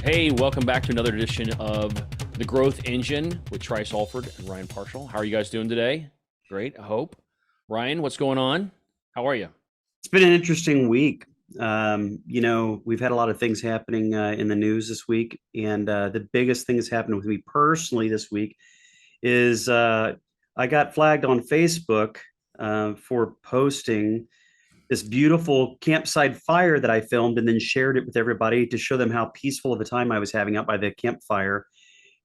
Hey, welcome back to another edition of The Growth Engine with Tri Salford and Ryan Parshall. How are you guys doing today? Great, I hope. Ryan, what's going on? How are you? It's been an interesting week. We've had a lot of things happening in the news this week, and the biggest thing that's happened with me personally this week is I got flagged on Facebook for posting this beautiful campsite fire that I filmed and then shared it with everybody to show them how peaceful of a time I was having out by the campfire.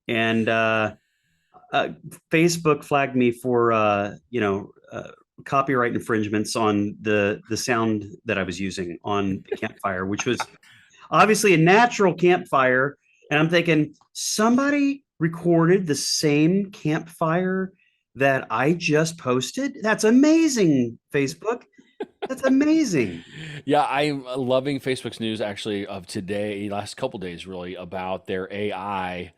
And uh, Facebook flagged me for copyright infringements on the sound that I was using on the campfire, which was obviously a natural campfire. And I'm thinking somebody recorded the same campfire that I just posted. That's amazing, Facebook. That's amazing. Yeah, I'm loving Facebook's news actually of today, last couple days really, about their AI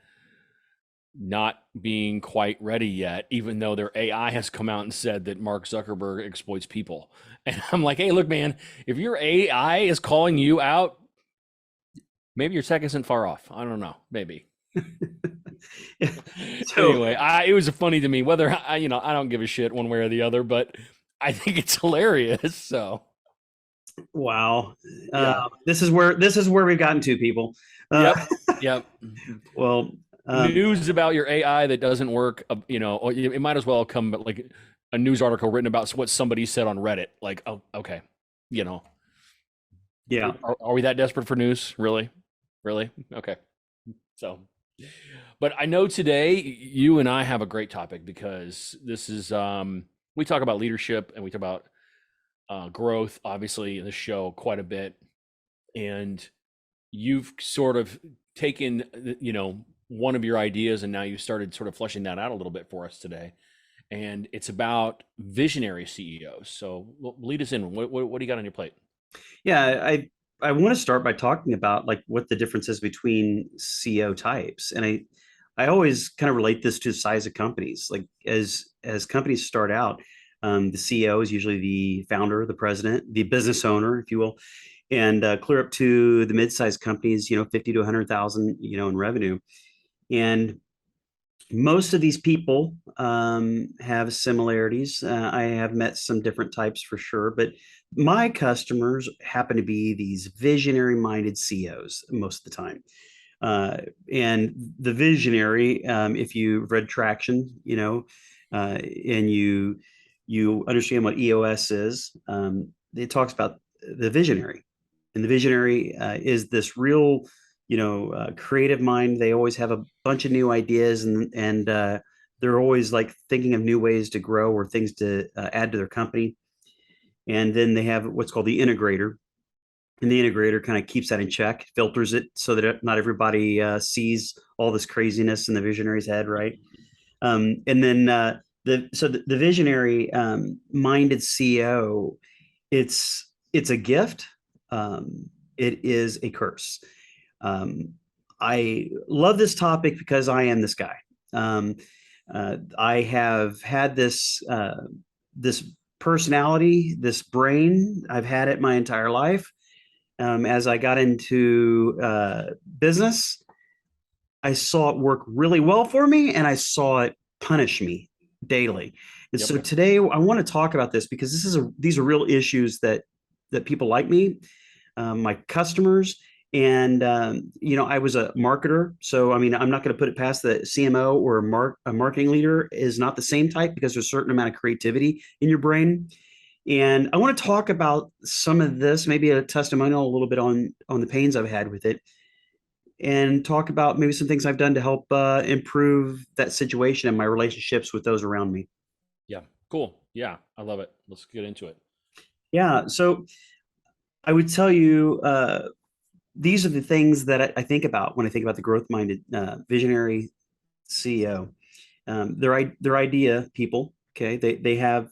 not being quite ready yet, even though their AI has come out and said that Mark Zuckerberg exploits people. And I'm like, hey, look, man, if your AI is calling you out, maybe your tech isn't far off. I don't know, maybe. So Anyway, it was funny to me whether I don't give a shit one way or the other, but I think it's hilarious. So wow. uh, yeah, this is where we've gotten to, people. uh, yep, yep. well News about your AI that doesn't work. Or it might as well come like a news article written about what somebody said on Reddit. Like, oh, okay, you know, yeah. are we that desperate for news? Really, really? Okay. So, but I know today you and I have a great topic because this is we talk about leadership and we talk about growth, obviously, in the show quite a bit. And you've sort of taken, one of your ideas and now you started sort of fleshing that out a little bit for us today. And it's about visionary CEOs. So lead us in. What do you got on your plate? Yeah, I want to start by talking about like what the difference is between CO types. And I always kind of relate this to the size of companies. Like as companies start out, the CEO is usually the founder, the president, the business owner, if you will, and clear up to the mid-sized companies, 50 to 100,000, in revenue. And most of these people have similarities. I have met some different types for sure, but my customers happen to be these visionary minded CEOs most of the time. And the visionary, if you've read Traction, and you understand what EOS is, it talks about the visionary, and the visionary is this real creative mind. They always have a bunch of new ideas, and they're always like thinking of new ways to grow or things to add to their company. And then they have what's called the integrator, and the integrator kind of keeps that in check, filters it so that not everybody sees all this craziness in the visionary's head, right? And then the visionary minded CEO, it's a gift. It is a curse. um, I love this topic because I am this guy. Um, I have had this personality, this brain. I've had it my entire life. As I got into business, I saw it work really well for me, and I saw it punish me daily. And Yep. so today, I want to talk about this because these are real issues that people like me, my customers. And I was a marketer, so I mean, I'm not going to put it past the CMO or a marketing leader is not the same type, because there's a certain amount of creativity in your brain. And I want to talk about some of this, maybe a testimonial, a little bit on the pains I've had with it, and talk about maybe some things I've done to help improve that situation and my relationships with those around me. Yeah. Cool. Yeah. I love it. Let's get into it. Yeah, so I would tell you, these are the things that I think about when I think about the growth minded visionary CEO. They're idea people. Okay, they have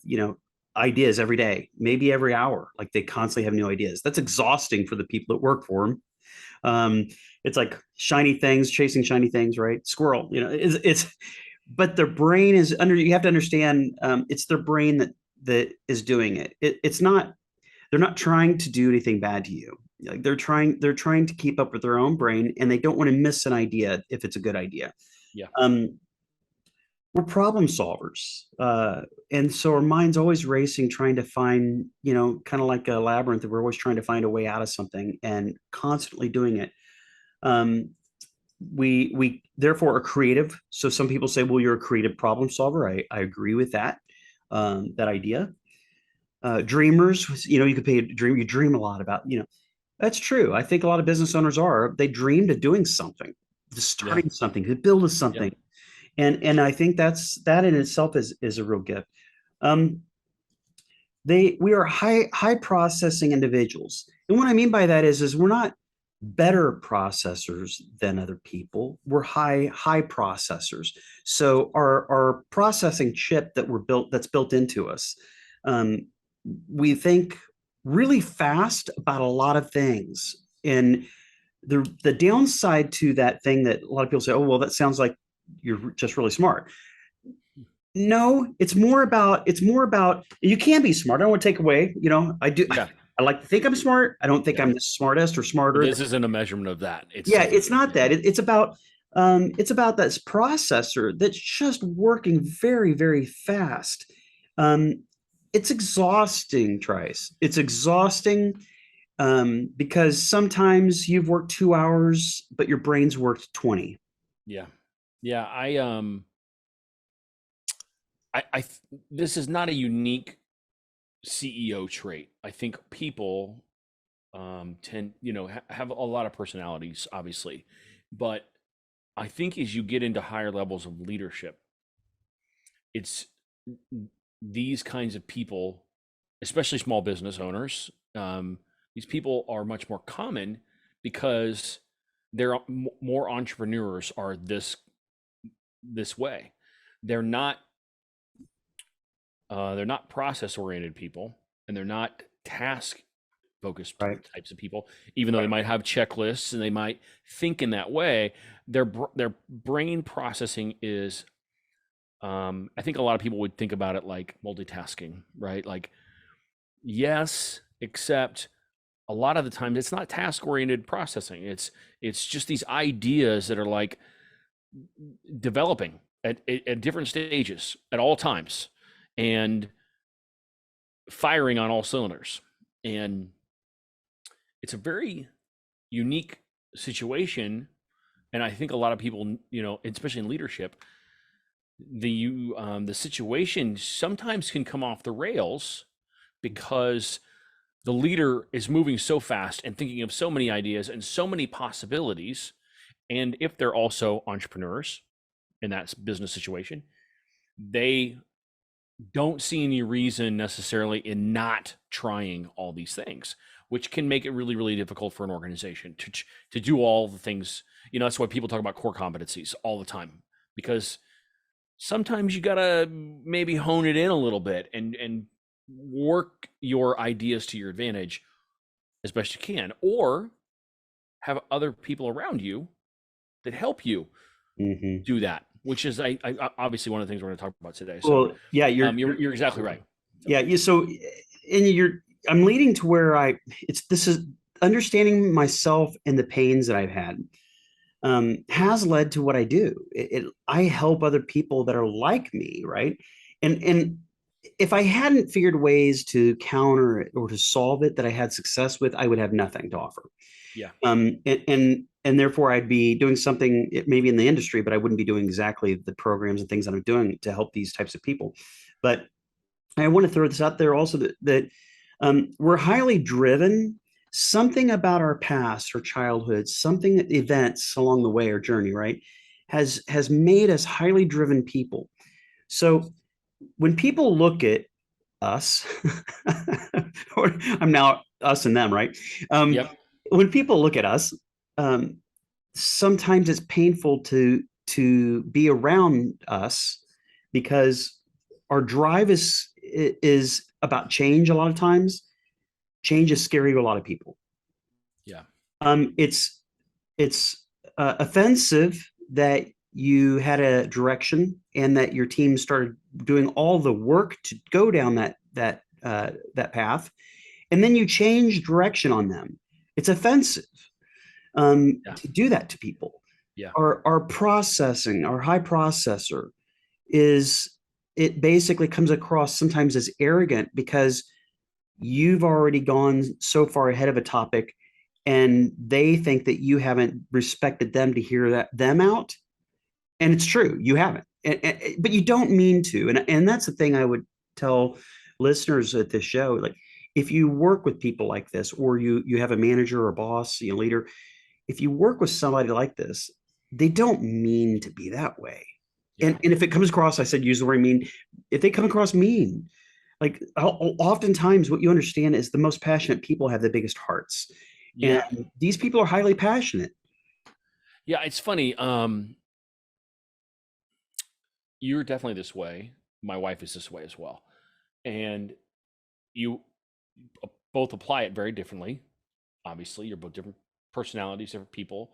ideas every day, maybe every hour. Like they constantly have new ideas. That's exhausting for the people that work for them. Um, it's like shiny things, chasing shiny things, right? Squirrel. It's but their brain is under. You have to understand, it's their brain that is doing it. It's not. They're not trying to do anything bad to you. Like they're trying to keep up with their own brain, and they don't want to miss an idea if it's a good idea. Yeah. Um, we're problem solvers, and so our mind's always racing, trying to find, kind of like a labyrinth. We're always trying to find a way out of something and constantly doing it. Um, we therefore are creative. So some people say, well, you're a creative problem solver. I agree with that, that idea. Dreamers, you could pay a dream. You dream a lot about, that's true. I think a lot of business owners they dreamed of doing something, to Yeah. starting something, to build Yeah. something. And I think that in itself is a real gift. Um, we are high processing individuals. And what I mean by that is we're not better processors than other people. We're high processors. So our processing chip that's built into us, um, we think really fast about a lot of things. And the downside to that thing, that a lot of people say, oh, well, that sounds like you're just really smart. No, it's more about you can be smart. I don't want to take away, I do. Yeah. I like to think I'm smart. I don't think Yeah. I'm the smartest or But smarter. this isn't a measurement of that. It's Yeah, simply, it's not yeah. that. It's about this processor that's just working very, very fast. Um, it's exhausting, Trice. It's exhausting, because sometimes you've worked 2 hours, but your brain's worked 20. Yeah. Yeah. This is not a unique CEO trait. I think people tend, have a lot of personalities, obviously, but I think as you get into higher levels of leadership, it's these kinds of people, especially small business owners. These people are much more common because more entrepreneurs are this way. They're not they're not process oriented people, and they're not task focused Right. types of people. Even though they might have checklists and they might think in that way, their brain processing is. I think a lot of people would think about it like multitasking, right? Like, yes, except a lot of the time it's not task oriented processing. It's just these ideas that are like developing at different stages at all times, and firing on all cylinders. And it's a very unique situation. And I think a lot of people, especially in leadership, the situation sometimes can come off the rails because the leader is moving so fast and thinking of so many ideas and so many possibilities. And if they're also entrepreneurs in that business situation, they don't see any reason necessarily in not trying all these things, which can make it really, really difficult for an organization to do all the things. That's why people talk about core competencies all the time, because sometimes you gotta maybe hone it in a little bit and work your ideas to your advantage as best you can, or have other people around you that help you Hmm. do that, which is obviously one of the things we're going to talk about today. So Well, yeah, you're exactly right. So, yeah, you so and I'm leading to where this is understanding myself and the pains that I've had, has led to what I do. I help other people that are like me, right? And if I hadn't figured ways to counter it or to solve it that I had success with, I would have nothing to offer. yeah, And therefore I'd be doing something maybe in the industry, but I wouldn't be doing exactly the programs and things that I'm doing to help these types of people. But I want to throw this out there also, that we're highly driven. Something about our past or childhood, something events along the way or journey, right, has made us highly driven people. So when people look at us, or I'm now us and them, right? Um, yep, when people look at us, um, sometimes it's painful to be around us, because our drive is about change. A lot of times change is scary to a lot of people. yeah, It's offensive that you had a direction and that your team started doing all the work to go down that path, and then you change direction on them. It's offensive Yeah. to do that to people. Yeah. Our processing, our high processor is, it basically comes across sometimes as arrogant because you've already gone so far ahead of a topic and they think that you haven't respected them to hear them out. And it's true, you haven't, but you don't mean to. And that's the thing I would tell listeners at this show. Like, if you work with people like this, or you have a manager or a boss, leader, if you work with somebody like this, they don't mean to be that way. Yeah. And if it comes across, I said use the word mean. If they come across mean, like, oftentimes what you understand is the most passionate people have the biggest hearts, and Yeah. these people are highly passionate. Yeah. It's funny. You're definitely this way. My wife is this way as well. And you both apply it very differently. Obviously, you're both different personalities, different people,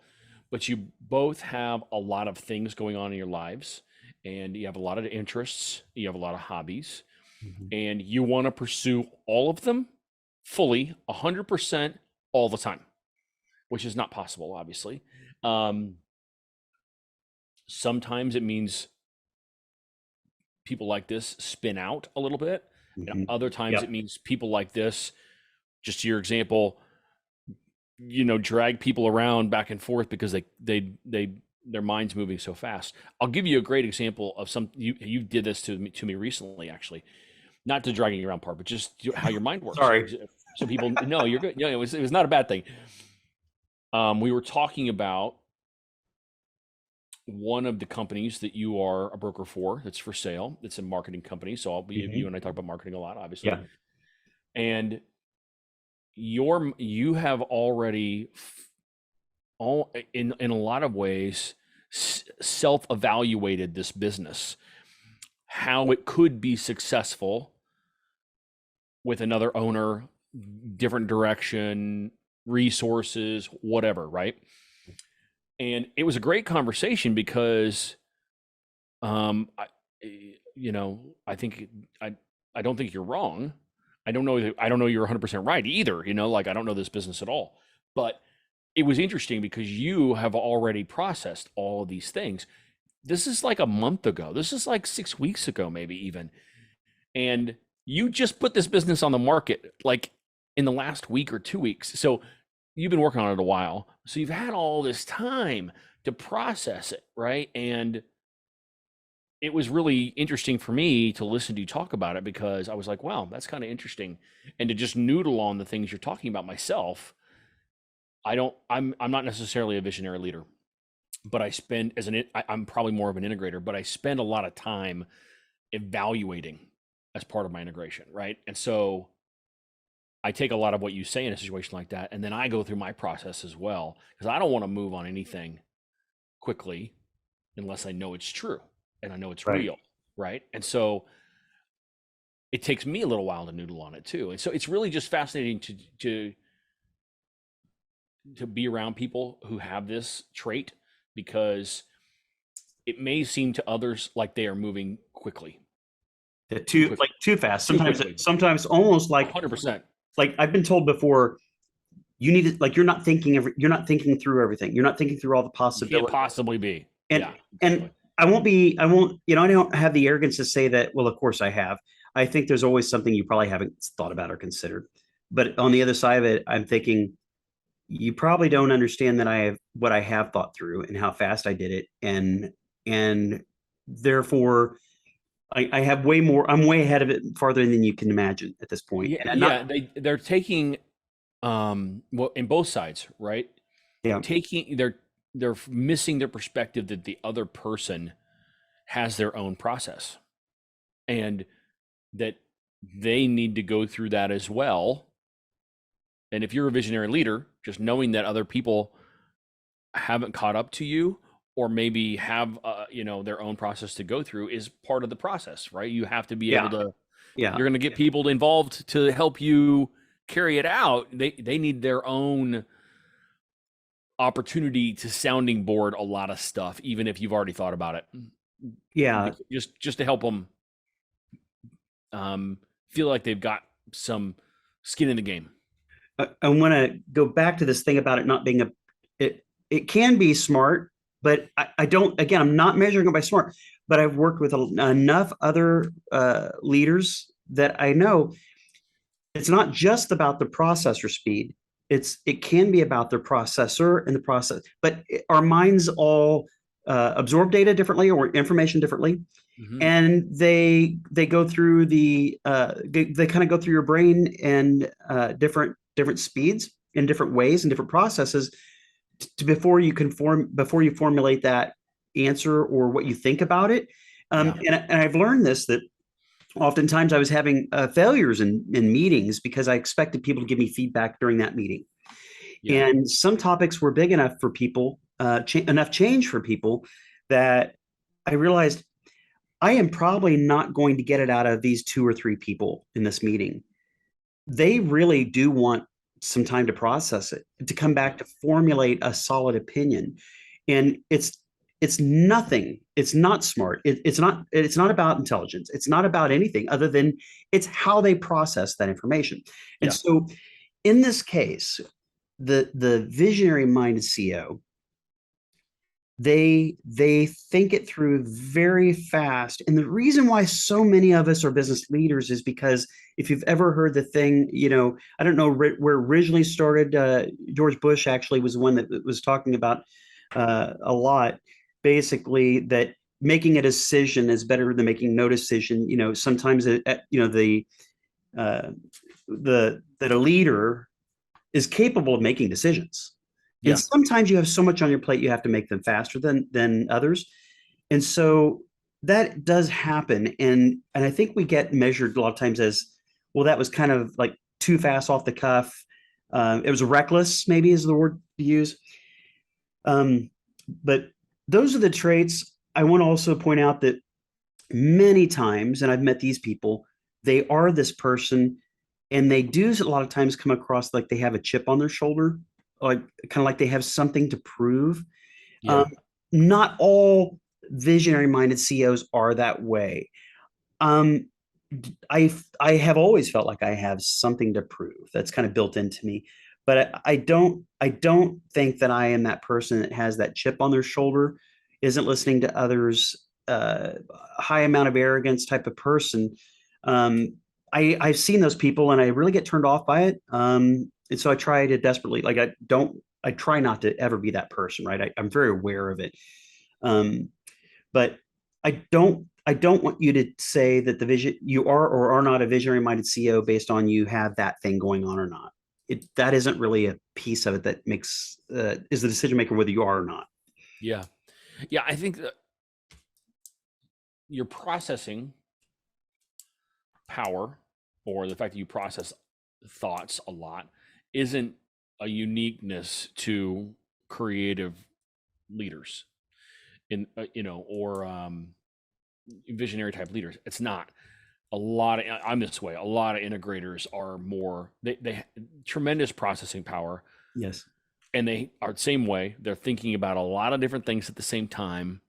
but you both have a lot of things going on in your lives, and you have a lot of interests, you have a lot of hobbies, Mhm. and you want to pursue all of them fully, 100% all the time, which is not possible, obviously. Um, Sometimes it means people like this spin out a little bit, and Mhm. other times it Yep. means people like this, just to your example, drag people around back and forth because they their mind's moving so fast. I'll give you a great example of some you did this to me recently, actually. Not the dragging you around part, but just how your mind works. Sorry. So people know you're good. It was not a bad thing. We were talking about one of the companies that you are a broker for that's for sale. It's a marketing company. So you Mhm. and I talk about marketing a lot, obviously. Yeah. And you have already all in a lot of ways self-evaluated this business, how it could be successful with another owner, different direction, resources, whatever, right? And it was a great conversation because I, I think I don't think you're wrong. I don't know you're 100% right either, like I don't know this business at all. But it was interesting because you have already processed all of these things. This is like a month ago. This is like 6 weeks ago, maybe even. And you just put this business on the market like in the last week or 2 weeks. So you've been working on it a while. So you've had all this time to process it, right? And it was really interesting for me to listen to you talk about it because I was like, wow, that's kind of interesting. And to just noodle on the things you're talking about myself, I'm not necessarily a visionary leader, but I spend I'm probably more of an integrator, but I spend a lot of time evaluating as part of my integration, right? And so I take a lot of what you say in a situation like that, and then I go through my process as well because I don't want to move on anything quickly unless I know it's true and I know it's Right. real, right? And so it takes me a little while to noodle on it too. And so it's really just fascinating to be around people who have this trait because it may seem to others like they are moving quickly, too Too, quickly, like, too fast. too Sometimes, quickly. sometimes almost like 100%. I've been told before, you need to, like, you're not thinking through everything. You're not thinking through all the You can't possibilities. possibly be. And Yeah, and exactly. I won't, I don't have the arrogance to say that, well, of course I have. I think there's always something you probably haven't thought about or considered. But on the other side of it, I'm thinking you probably don't understand that I have what I have thought through and how fast I did it. And therefore I have way more, I'm way ahead of it, farther than you can imagine at this point. Yeah, And I'm not, yeah, they're taking well in both sides, right? yeah, Taking they're missing their perspective that the other person has their own process and that they need to go through that as well. And if you're a visionary leader, just knowing that other people haven't caught up to you or maybe have their own process to go through is part of the process, right? You have to be able yeah, to yeah, you're going to get people involved to help you carry it out. They need their own opportunity to sounding board a lot of stuff even if you've already thought about it. yeah. Just to help them feel like they've got some skin in the game. I want to go back to this thing about it not being it can be smart, but I don't, again, I'm not measuring it by smart, but I've worked with enough other leaders that I know it's not just about the processor speed. It can be about the processor and the process, but our minds all absorb data differently or information differently, Hmm. and they go through they kind of go through your brain and different speeds in different ways and different processes before you formulate that answer or what you think about it. Yeah. And I've learned this, that oftentimes I was having failures in meetings because I expected people to give me feedback during that meeting. Yeah. And some topics were big enough for people, enough change for people, that I realized I am probably not going to get it out of these two or three people in this meeting. They really do want some time to process it, to come back Yeah. to formulate a solid opinion. And it's nothing. It's not smart. It's not about intelligence. It's not about anything other than it's how they process that information. And Yeah. so in this case, the visionary minded CEO, they think it through very fast. And the reason why so many of us are business leaders is because if you've ever heard the thing, I don't know where originally started. George Bush actually was the one that was talking about a lot, basically, that making a decision is better than making no decision. Sometimes uh, the that a leader is capable of making decisions. And Yeah. sometimes you have so much on your plate, you have to make them faster than others. And so that does happen. And I think we get measured a lot of times as, well, that was kind of like too fast off the cuff. It was reckless, maybe is the word to use. But those are the traits. I want to also point out that many times, and I've met these people, they are this person, and they do a lot of times come across like they have a chip on their shoulder, like kind of like they have something to prove. Um, Yeah. Not all visionary minded CEOs are that way. Um, I have always felt like I have something to prove. That's kind of built into me. But I don't think that I am that person that has that chip on their shoulder, isn't listening to others, high amount of arrogance type of person. I've seen those people and I really get turned off by it. And so I try to desperately, like, I try not to ever be that person, right? I'm very aware of it. Um, but I don't want you to say that the vision you are or are not a visionary minded CEO based on you have that thing going on or not. That isn't really a piece of it that makes is the decision maker whether you are or not. Yeah. Yeah. I think that your processing power, or the fact that you process thoughts a lot, isn't a uniqueness to creative leaders or visionary type leaders. It's not. I'm this way. A lot of integrators are more, they tremendous processing power, Yes. and they are the same way. They're thinking about a lot of different things at the same time,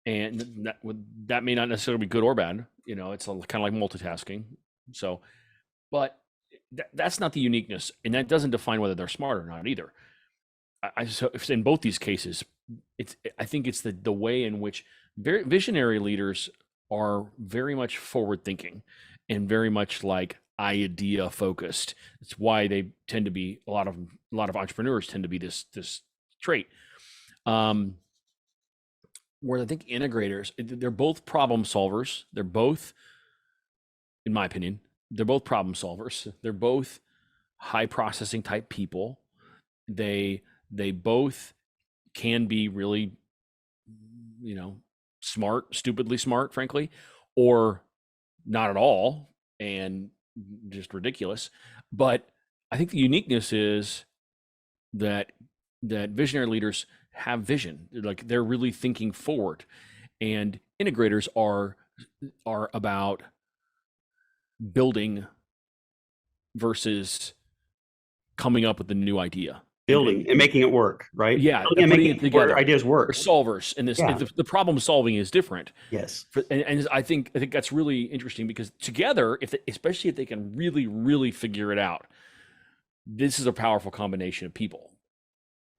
and that may not necessarily be good or bad. It's kind of like multitasking. So, but that's not the uniqueness, and that doesn't define whether they're smart or not either. So in both these cases, I think it's the way in which very visionary leaders are very much forward thinking and very much like idea focused. It's why they tend to be a lot of entrepreneurs tend to be this trait. Um, where I think integrators, they're both problem solvers. They're both, in my opinion, they're both problem solvers. They're both high processing type people. They both can be really, smart, stupidly smart, frankly, or not at all and just ridiculous. But I think the uniqueness is that visionary leaders have vision. They're really thinking forward, and integrators are about building versus coming up with a new idea Building and making it work, right? yeah, Building and putting making it it where together. ideas They're work. solvers, and Yeah. the problem solving is different. Yes. And I think that's really interesting because together, especially if they can really really figure it out, this is a powerful combination of people.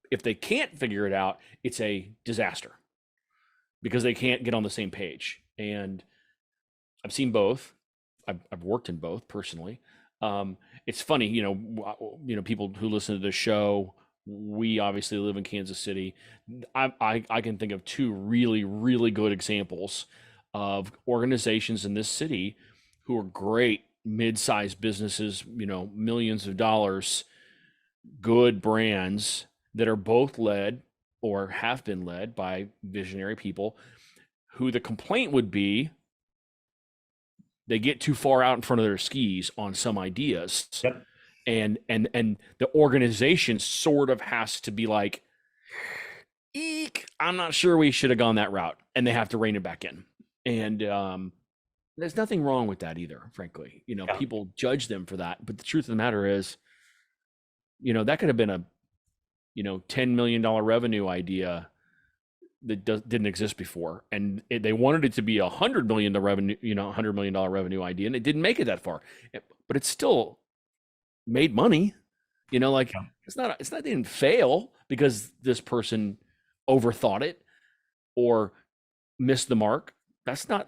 If they can't figure it out, it's a disaster because they can't get on the same page. And I've seen both. I've worked in both personally. It's funny, people who listen to the show. We obviously live in Kansas City. I can think of two really really good examples of organizations in this city who are great mid-sized businesses, millions of dollars, good brands that are both led or have been led by visionary people who the complaint would be they get too far out in front of their skis on some ideas, Yep. and the organization sort of has to be like, eek, I'm not sure we should have gone that route, and they have to rein it back in. And there's nothing wrong with that either, frankly. Yeah. People judge them for that, but the truth of the matter is, that could have been a $10 million revenue idea that didn't exist before, and they wanted it to be $100 million revenue idea, and it didn't make it that far, but it still made money. Like Yeah. it's not they didn't fail because this person overthought it or missed the mark. That's not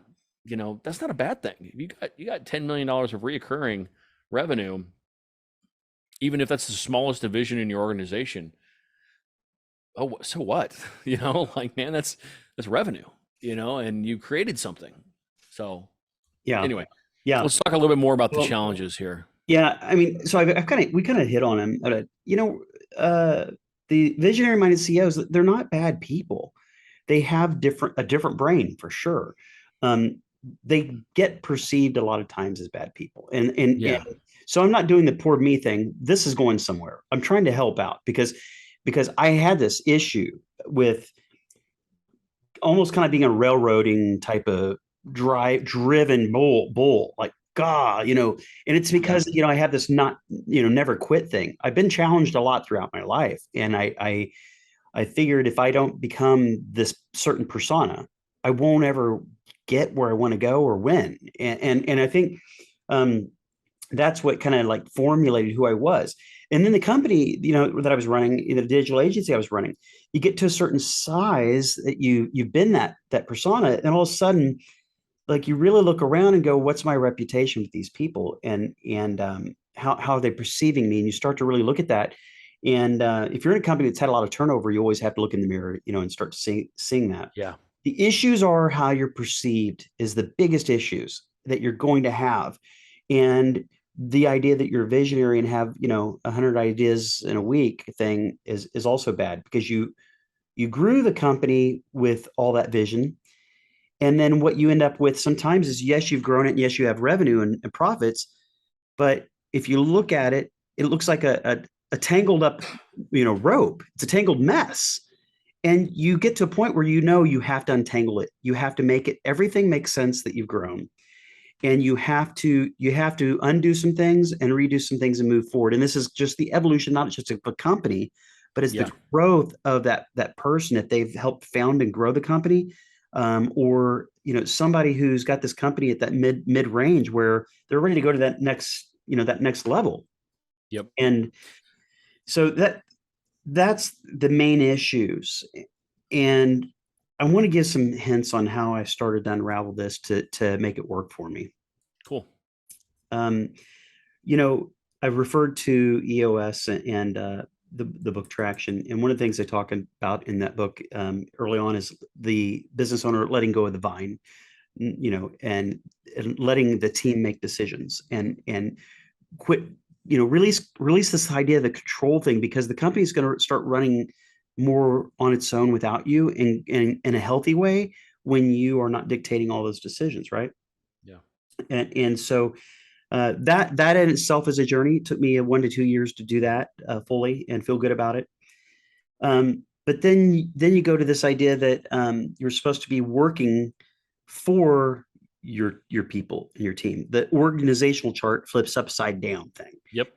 a bad thing. If you got $10 million of reoccurring revenue, even if that's the smallest division in your organization. Oh, so what? Like, man, that's revenue, and you created something. So Yeah. anyway, Yeah. let's talk a little bit more about the Well, challenges here. yeah. I mean, so we kind of hit on them. Uh, the visionary minded CEOs, they're not bad people. They have a different brain for sure. Um, they get perceived a lot of times as bad people, and Yeah. so I'm not doing the poor me thing. This is going somewhere. I'm trying to help out because I had this issue with almost kind of being a railroading type of driven bull like god, and it's Yeah. because I have this not never quit thing. I've been challenged a lot throughout my life, and I figured if I don't become this certain persona, I won't ever get where I want to go or win. And I think that's what kind of like formulated who I was. And then the company, that I was running, the digital agency I was running, you get to a certain size that you've been that persona, and all of a sudden, like you really look around and go, what's my reputation with these people, and how are they perceiving me? And you start to really look at that. And if you're in a company that's had a lot of turnover, you always have to look in the mirror, and start seeing that. Yeah. The issues are how you're perceived is the biggest issues that you're going to have. And the idea that you're visionary and have 100 ideas in a week thing is also bad, because you grew the company with all that vision, and then what you end up with sometimes is, yes, you've grown it, and yes, you have revenue and profits, but if you look at it, it looks like a tangled up rope. It's a tangled mess, and you get to a point where you have to untangle it. You have to make it everything makes sense that you've grown, and you have to undo some things and redo some things and move forward. And this is just the evolution, not just of a company, but it's the Yeah. growth of that person that they've helped found and grow the company, or somebody who's got this company at that mid range where they're ready to go to that next level. Yep. And so that's the main issues. And I want to give some hints on how I started to unravel this to make it work for me. Cool. Um, you know, I've referred to EOS and the book Traction, and one of the things I talk about in that book early on is the business owner letting go of the vine, and letting the team make decisions, and quit, release this idea of the control thing, because the company is going to start running more on its own without you in a healthy way when you are not dictating all those decisions, right? Yeah. And so that in itself is a journey. It took me 1 to 2 years to do that fully and feel good about it. But then you go to this idea that you're supposed to be working for your people and your team. The organizational chart flips upside down thing. Yep.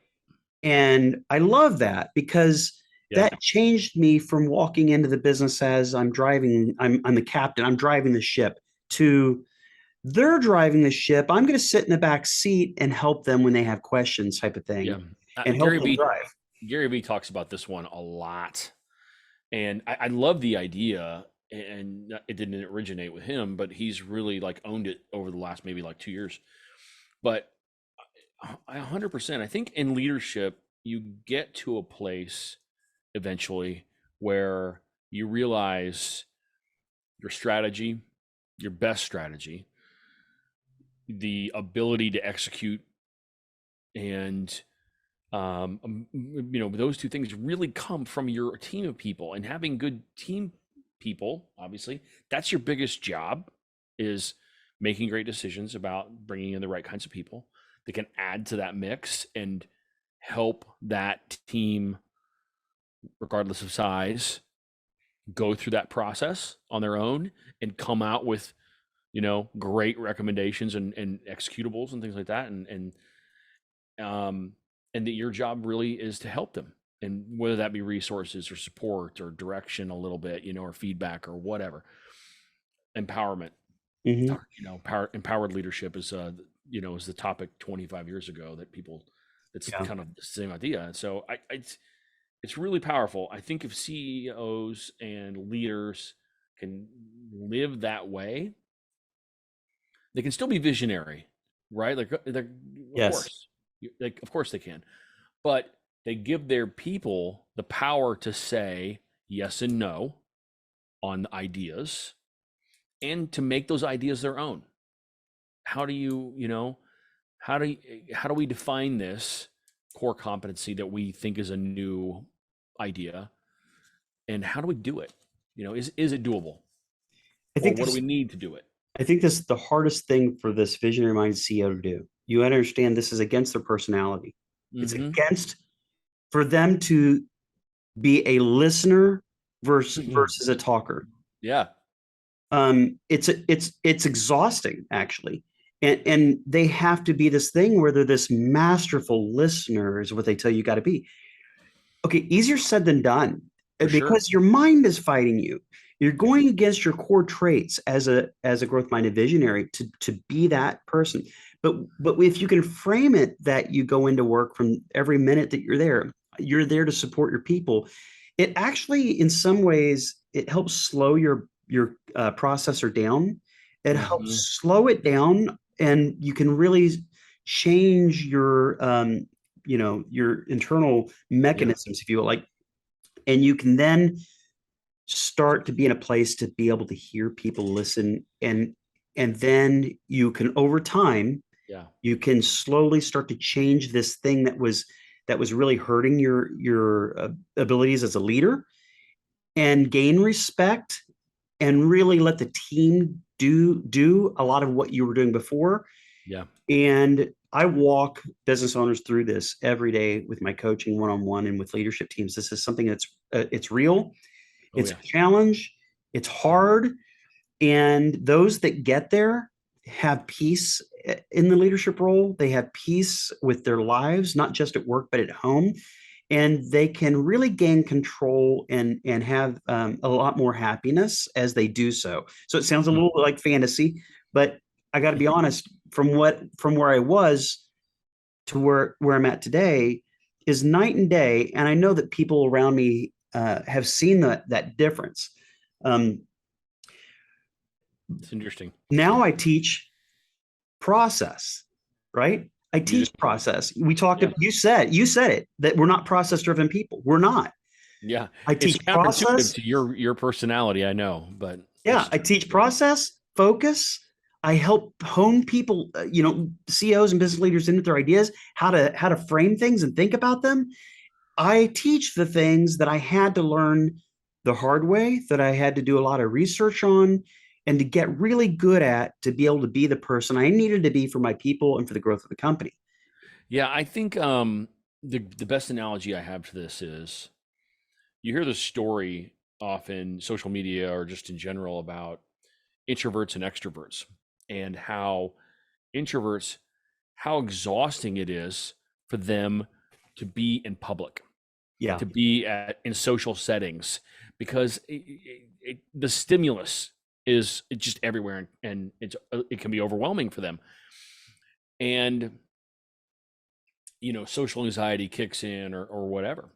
And I love that, because Yeah. that changed me from walking into the business as I'm the captain, I'm driving the ship, to they're driving the ship. I'm going to sit in the back seat and help them when they have questions, type of Yeah. thing. and help Gary them Vee thrive. Gary Vee talks about this one a lot, and I love the idea. And it didn't originate with him, but he's really like owned it over the last maybe like 2 years. But 100%, I think in leadership, you get to a place eventually where you realize your strategy, your best strategy, the ability to execute, and those two things really come from your team of people, and having good team people, obviously, that's your biggest job, is making great decisions about bringing in the right kinds of people that can add to that mix and help that team, regardless of size, go through that process on their own and come out with great recommendations and executables and things like that, um and that your job really is to help them, and whether that be resources or support or direction a little bit, or feedback or whatever. Empowerment. Hmm. Empowered leadership is the topic 25 years ago that people, it's Yeah. kind of the same idea. And so it's really powerful. I think if CEOs and leaders can live that way, they can still be visionary, right? Like they're, of Yes. course, like of course they can, but they give their people the power to say yes and no on ideas, and to make those ideas their own. How do how do we define this core competency that we think is a new idea, and how do we do it? Is it doable, I or think what do this we need to do it? I think this is the hardest thing for this visionary minded CEO to do. You understand this is against their personality. It's Mm-hmm. against for them to be a listener versus a talker. Yeah. It's exhausting actually, and they have to be this thing where they're this masterful listener is what they tell you got to be. Okay, easier said than done, For sure. because your mind is fighting you. You're going against your core traits as a growth minded visionary to be that person. But if you can frame it that you go into work from every minute that you're there to support your people. It actually, in some ways, it helps slow your processor down. It helps Mm-hmm. slow it down, and you can really change your internal Yeah. mechanisms, if you will, like, and you can then start to be in a place to be able to hear people listen, and then you can, over time, Yeah. you can slowly start to change this thing that was really hurting your abilities as a leader, and gain respect, and really let the team do a lot of what you were doing before. Yeah. And I walk business owners through this every day with my coaching one-on-one and with leadership teams. This is something that's it's real, Oh it's yeah. a challenge, it's hard, and those that get there have peace in the leadership role. They have peace with their lives, not just at work but at home, and they can really gain control and have a lot more happiness as they do so. So it sounds a little bit like fantasy, but I got to be honest. From where I was to where I'm at today is night and day, and I know that people around me have seen that difference. Um, It's interesting. Now I teach process, right? I You do. teach process. We talked. Yeah. You said it, that we're not process driven people. We're not. Yeah. I It's teach counterintuitive process. to your personality, I know, but Yeah, it's I true. teach process, focus. I help hone people, CEOs and business leaders into their ideas, how to frame things and think about them. I teach the things that I had to learn the hard way, that I had to do a lot of research on, and to get really good at, to be able to be the person I needed to be for my people and for the growth of the company. Yeah, I think the best analogy I have to this is, you hear the story often social media or just in general about introverts and extroverts, and how introverts, how exhausting it is for them to be in public, Yeah. to be in social settings, because the stimulus is just everywhere, and it can be overwhelming for them. And social anxiety kicks in or whatever.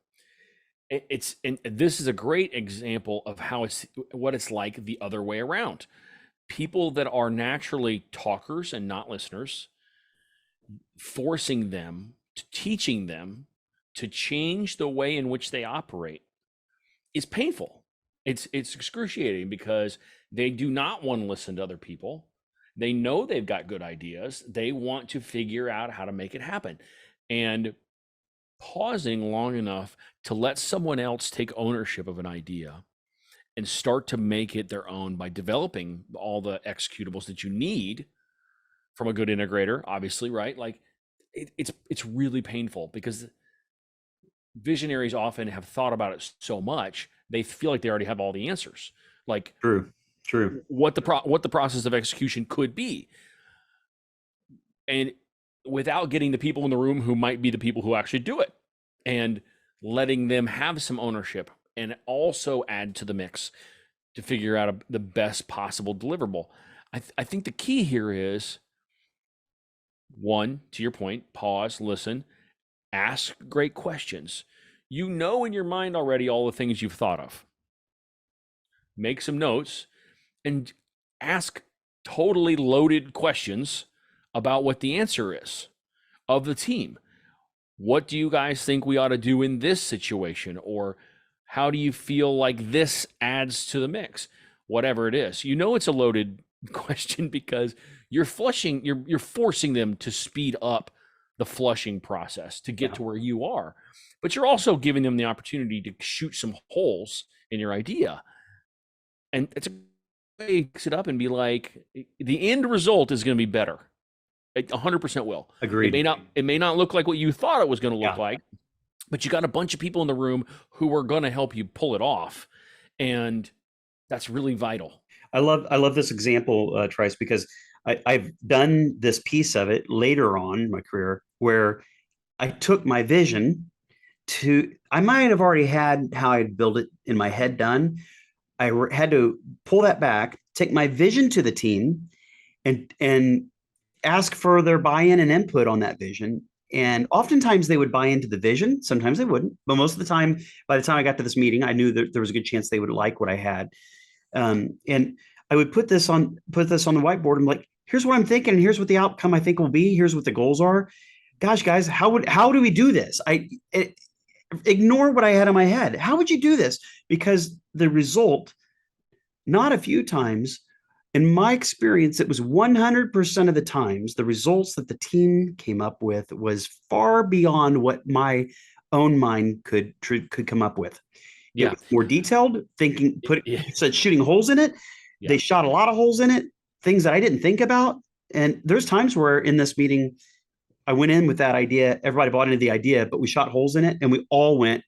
And this is a great example of how what it's like the other way around. People that are naturally talkers and not listeners, forcing them, teaching them to change the way in which they operate is painful. It's excruciating because they do not want to listen to other people. They know they've got good ideas. They want to figure out how to make it happen. And pausing long enough to let someone else take ownership of an idea and start to make it their own by developing all the executables that you need from a good integrator, obviously, right? Like it's really painful because visionaries often have thought about it so much they feel like they already have all the answers, like True. True. what the process of execution could be, and without getting the people in the room who might be the people who actually do it and letting them have some ownership and also add to the mix to figure out the best possible deliverable. I think the key here is, one, to your point, pause, listen, ask great questions. You know in your mind already all the things you've thought of. Make some notes and ask totally loaded questions about what the answer is of the team. What do you guys think we ought to do in this situation? Or how do you feel like this adds to the mix? Whatever it is. It's a loaded question because you're forcing them to speed up the flushing process to get to where you are. But you're also giving them the opportunity to shoot some holes in your idea. And it's a way to mix it up and be like, the end result is going to be better. It 100% will. Agreed. It may not look like what you thought it was going to look like, but you got a bunch of people in the room who are going to help you pull it off. And that's really vital. I love this example, Trice, because I've done this piece of it later on in my career where I took my vision I might have already had how I'd build it in my head done. I had to pull that back, take my vision to the team and ask for their buy-in and input on that vision. And oftentimes they would buy into the vision. Sometimes they wouldn't, but most of the time, by the time I got to this meeting, I knew that there was a good chance they would like what I had. And I would put this on the whiteboard. I'm like, here's what I'm thinking, and here's what the outcome I think will be. Here's what the goals are. Gosh, guys, how do we do this? Ignore what I had in my head. How would you do this? Because the result, not a few times, in my experience, it was 100% of the times the results that the team came up with was far beyond what my own mind could come up with. Yeah. It was more detailed, shooting holes in it. Yeah. They shot a lot of holes in it, things that I didn't think about. And there's times where in this meeting, I went in with that idea. Everybody bought into the idea, but we shot holes in it and we all went,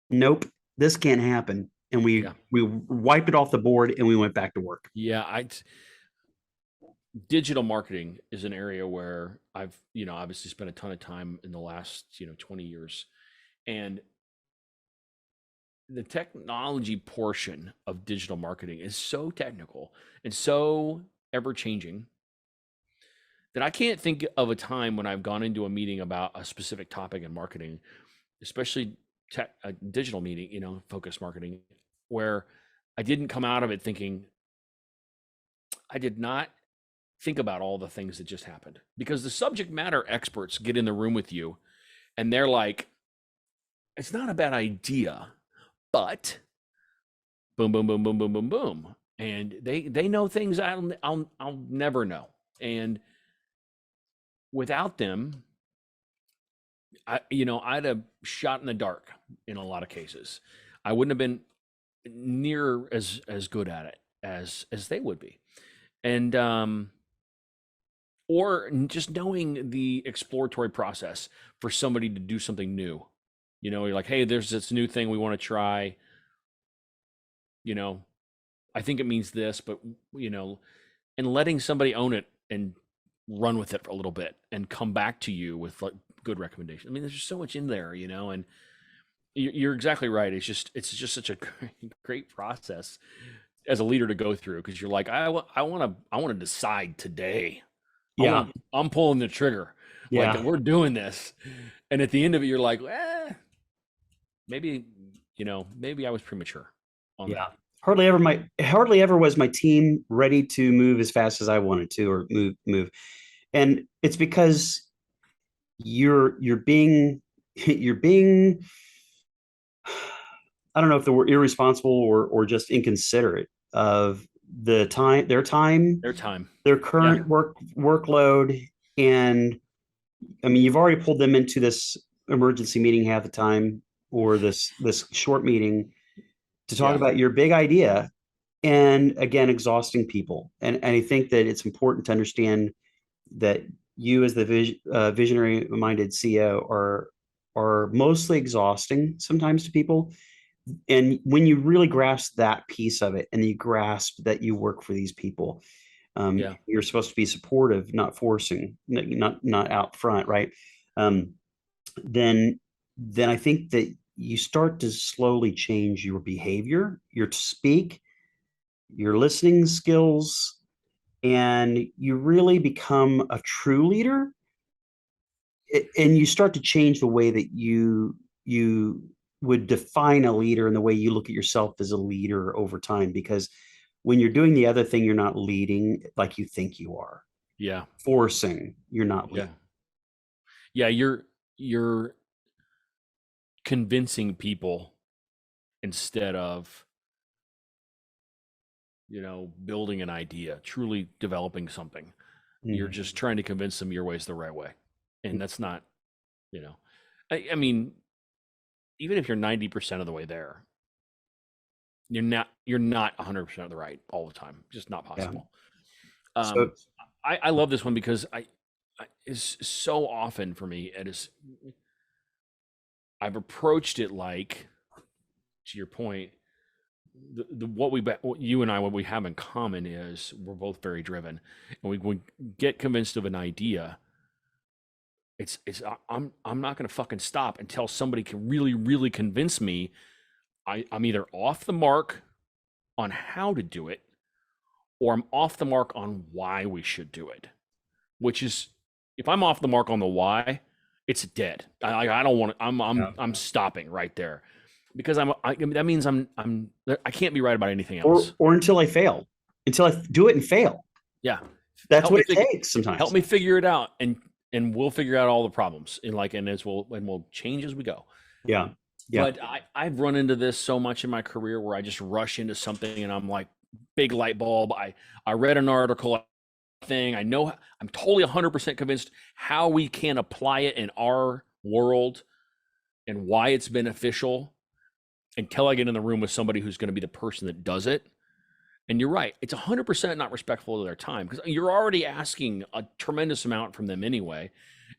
nope, this can't happen. And we wiped it off the board and we went back to work. Yeah. Digital marketing is an area where I've, obviously spent a ton of time in the last, 20 years. And the technology portion of digital marketing is so technical and so ever changing that I can't think of a time when I've gone into a meeting about a specific topic in marketing, especially a digital meeting, focused marketing, where I didn't come out of it thinking, I did not think about all the things that just happened, because the subject matter experts get in the room with you and they're like, it's not a bad idea, but boom, boom, boom, boom, boom, boom, boom. And they know things I'll never know. And without them, I'd have shot in the dark in a lot of cases. I wouldn't have been near as good at it as they would be. And or just knowing the exploratory process for somebody to do something new. You're like, hey, there's this new thing we want to try. I think it means this, but and letting somebody own it and run with it for a little bit and come back to you with like good recommendations. I mean, there's just so much in there, and you're exactly right. It's just such a great process as a leader to go through, because you're like, I want to decide today. Yeah, I'm pulling the trigger. Like Yeah. we're doing this, and at the end of it, you're like, maybe maybe I was premature on Yeah. that. Hardly ever was my team ready to move as fast as I wanted to, or move. And it's because you're being you're being I don't know if the word irresponsible or just inconsiderate of time, Their time. their Yeah. current workload. And I mean, you've already pulled them into this emergency meeting half the time, or this short meeting to talk Yeah. about your big idea, and again, exhausting people. And I think that it's important to understand that you, as the visionary minded CEO, are mostly exhausting sometimes to people. And when you really grasp that piece of it, and you grasp that you work for these people, Yeah. you're supposed to be supportive, not forcing, not out front, right? Um, then then I think that you start to slowly change your behavior, your speak, your listening skills, and you really become a true leader. And you start to change the way that you would define a leader, and the way you look at yourself as a leader over time. Because when you're doing the other thing, you're not leading like you think you are. Yeah. Forcing, you're not Yeah. leading. Yeah. You're convincing people instead of building an idea, truly developing something. You're Mhm. just trying to convince them your way's the right way, and that's not. You know, I mean, even if you're 90% of the way there, you're not 100% of the right all the time. Just not Yeah. possible. So Um, I love this one because I is so often for me it is. I've approached it like, to your point, what you and I, what we have in common is we're both very driven, and we get convinced of an idea. I'm not going to fucking stop until somebody can really convince me I'm either off the mark on how to do it, or I'm off the mark on why we should do it. Which is, if I'm off the mark on the why, it's dead. I don't want to. yeah. I'm stopping right there, because that means I can't be right about anything or else. or until I fail, until I do it and fail. Yeah, That's help what me it figure takes help sometimes. me figure it out, and we'll figure out all the problems, and we'll change as we go. Yeah. Yeah. But I've run into this so much in my career where I just rush into something and I'm like, big light bulb. I read an article thing. I know I'm totally 100% convinced how we can apply it in our world and why it's beneficial until I get in the room with somebody who's going to be the person that does it. And you're right. It's 100% not respectful of their time, because you're already asking a tremendous amount from them anyway.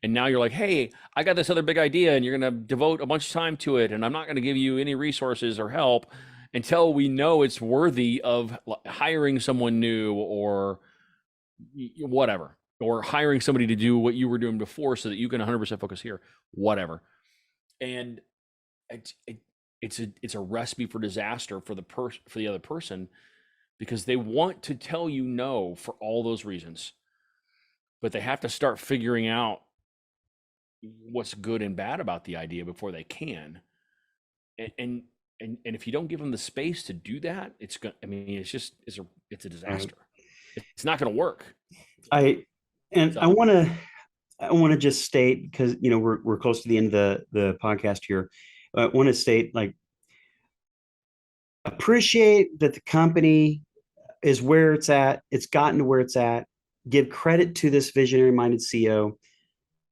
And now you're like, hey, I got this other big idea and you're going to devote a bunch of time to it. And I'm not going to give you any resources or help until we know it's worthy of hiring someone new, or whatever, or hiring somebody to do what you were doing before so that you can 100% focus here, whatever. And it, it, it's a recipe for disaster for the other person, because they want to tell you no for all those reasons, but they have to start figuring out what's good and bad about the idea before they can. And if you don't give them the space to do that, it's going I mean it's a Right. disaster. It's not going to work. I and I So want to I want to just state, because we're close to the end of the podcast here. I want to state, like, appreciate that the company is where it's at. It's gotten to where it's at. Give credit to this visionary minded CEO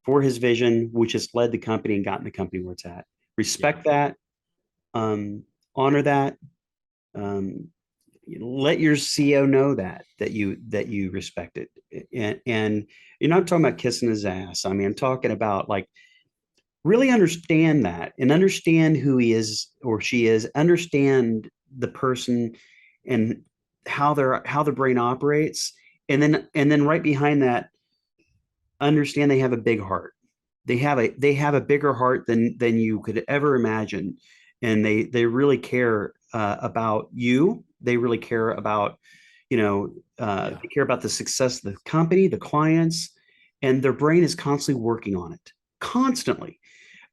for his vision, which has led the company and gotten the company where it's at. yeah. Respect that. Um, Honor that. Um, let your CEO know that you respect it. And you're not talking about kissing his ass. I mean, I'm talking about, like, really understand that, and understand who he is or she is. Understand the person and how their brain operates. And then right behind that, understand they have a big heart. They have a bigger heart than you could ever imagine. And they really care about you. They really care about, Yeah. they care about the success of the company, the clients. and their brain is constantly working on it, constantly.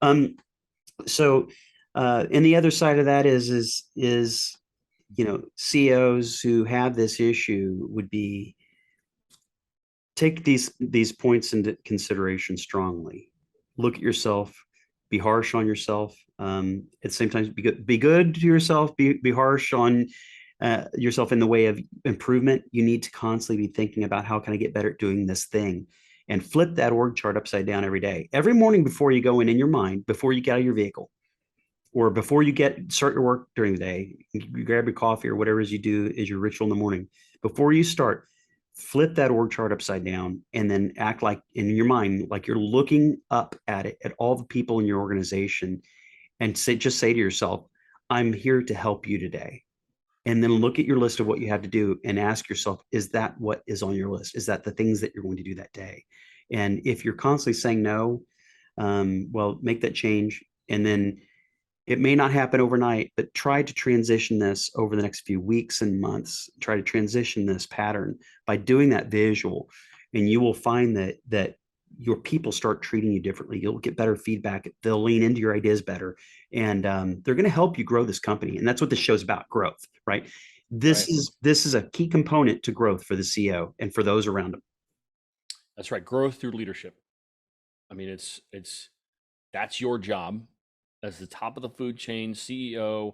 Um, so, and the other side of that is CEOs who have this issue would be take these points into consideration strongly. Look at yourself, be harsh on yourself. At the same time, be good to yourself. Be harsh on yourself in the way of improvement. You need to constantly be thinking about how can I get better at doing this thing, and flip that org chart upside down every day. Every morning before you go in your mind, before you get out of your vehicle, or before you start your work during the day, you grab your coffee or whatever it is you do is your ritual in the morning. Before you start, flip that org chart upside down and then act like in your mind, like you're looking up at it, at all the people in your organization, and just say to yourself, I'm here to help you today. And then look at your list of what you have to do and ask yourself, is that what is on your list? Is that the things that you're going to do that day? And if you're constantly saying no, well, make that change. And then it may not happen overnight, but try to transition this over the next few weeks and months. Try to transition this pattern by doing that visual, and you will find that your people start treating you differently. You'll get better feedback. They'll lean into your ideas better, and they're going to help you grow this company. And that's what this show's about: growth, right? Right. This is a key component to growth for the CEO and for those around him. That's right. Growth through leadership. I mean, it's that's your job as the top of the food chain, CEO,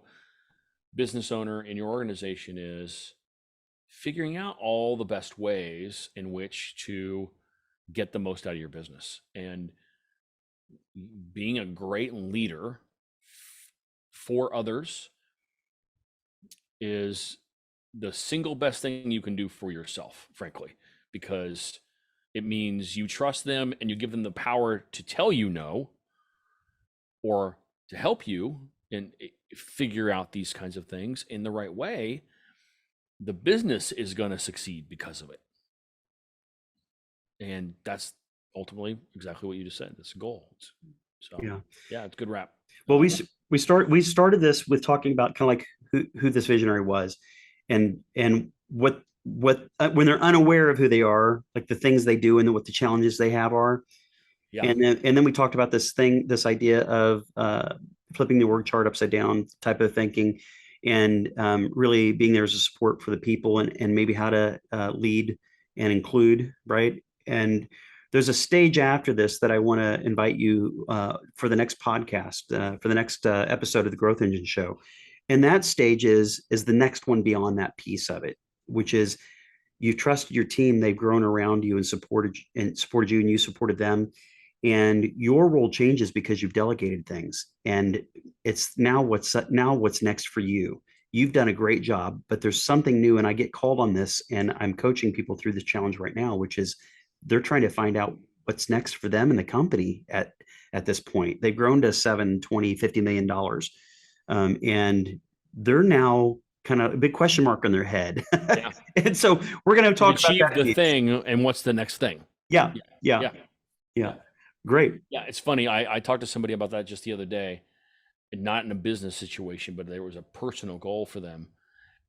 business owner in your organization, is figuring out all the best ways in which to get the most out of your business. And being a great leader for others is the single best thing you can do for yourself, frankly, because it means you trust them and you give them the power to tell you no, or to help you and figure out these kinds of things in the right way. The business is going to succeed because of it. And that's ultimately exactly what you just said. That's the goal. So Yeah. yeah, it's a good wrap. Well, we started this with talking about kind of like who this visionary was, and what when they're unaware of who they are, like the things they do and what the challenges they have are. Yeah. And then we talked about this idea of flipping the org chart upside down type of thinking, and really being there as a support for the people, and maybe how to lead and include, right? And there's a stage after this that I want to invite you for the next podcast, for the next episode of the Growth Engine Show. And that stage is the next one beyond that piece of it, which is you trusted your team, they've grown around you and supported you, and you supported them, and your role changes because you've delegated things, and it's now what's next for you. You've done a great job, but there's something new, and I get called on this, and I'm coaching people through this challenge right now, which is they're trying to find out what's next for them in the company at this point. They've grown to 7, 20, $50 million. And they're now kind of a big question mark on their head. Yeah. And so we're going to talk about Achieve that. the thing, and what's the next thing? Yeah. Yeah. Yeah. Yeah. Yeah. Great. Yeah. It's funny. I talked to somebody about that just the other day, and not in a business situation, but there was a personal goal for them.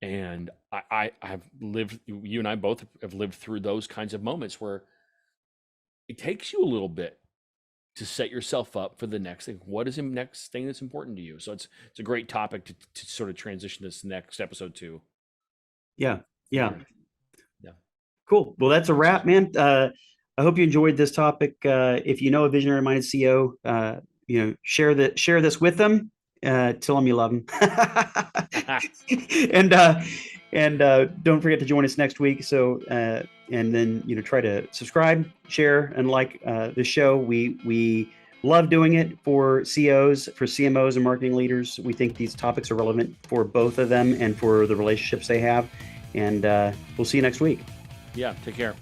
And I have lived, you and I both have lived through those kinds of moments where it takes you a little bit to set yourself up for the next thing. What is the next thing that's important to you? So it's a great topic to sort of transition this next episode to. Yeah. Yeah. Yeah. Cool. Well, that's a wrap, man. I hope you enjoyed this topic. If you know a visionary minded CEO, share this with them. Tell them you love them. and don't forget to join us next week. So and then try to subscribe, share, and like the show. We love doing it for CEOs, for CMOs, and marketing leaders. We think these topics are relevant for both of them and for the relationships they have. And we'll see you next week. Yeah. Take care.